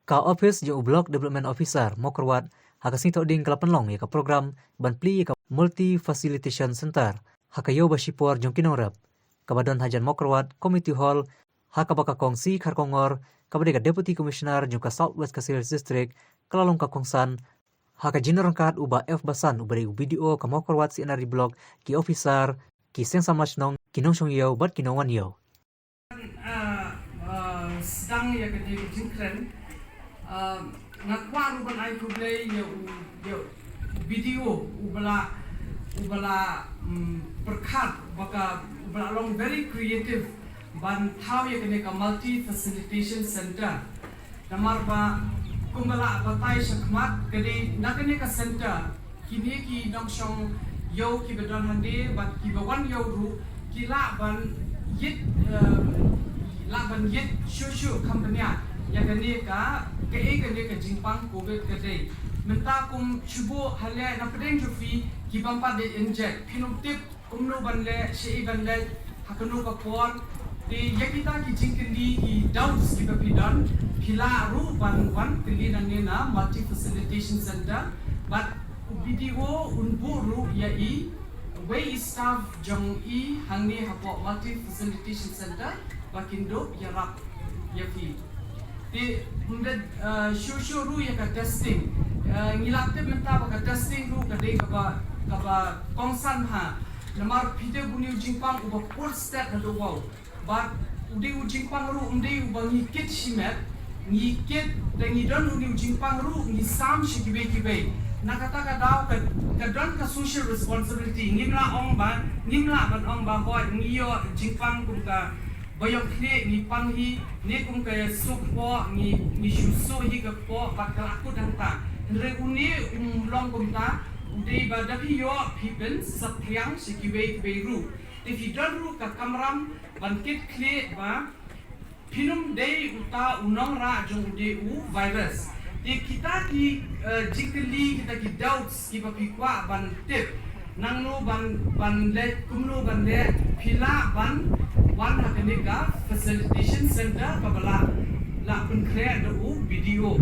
Ka office jo block development officer Mokerwat hakasing toding kalapanlong ya ka program banpli ka multi facilitation center hakayo basipor jong kinorap kabadon hajan Mokerwat committee hall hakabaka kongsi kharkongor kabade ka deputy commissioner jong ka southwest Casillas district kalalong ka kongsan haka jinorangkat uba F basan ubari video ka Mokerwat si NRD block ki officer ki seng samachnong kinongshong yo bat kinowan yo sedang ya ke di jingkren ngakwa ruban ai kublai ya video ubala perkat baka ubala long very creative ban thau ya kene ka multi facilitation center namar ba kumbala batai shakmat kene nakene ka center kini ki dongshong yo ki bedon hande bat ki bawan yo ru kila ban yit laban yet shushu company ya kene ka jingpang covid kade menta kum chubo hale na pedeng jufi ki bampa de inject pinum tip kumno banle shei banle hakano ka pon de yakita ki jingkendi ki doubts ki bapidan pila ru ban wan kili na multi facilitation center but video unbu ru ya I way staff jong I hangni hapo multi facilitation center bakindo yarap yafi di unda shushu ru ya ka testing ngilakte menta ba testing ru ka de ka kongsan ha namar pide buni jingpang uba first step na do wow but udi jingpang ru undi uba ngikit shimet ngikit dengi don udi jingpang ru ngi sam shikibe nakata ka daw ka don ka social responsibility ngimla ong ba hoy ngiyo jingpang kum ka bayang kle ni panghi ne kum ka sukpo ni shuso hi ka po bakalaku danta re uni long kum ta ude ba dapi yo people satyang sikibe ru if you don't ru ka kamram bankit kle ba pinum dei uta unong ra jong de u virus di kita ki jikli kita ki doubts ki ba pikwa ban tip nangno ban le kumno ban le pila ban wan hakane ka facilitation center kabala la kun create do video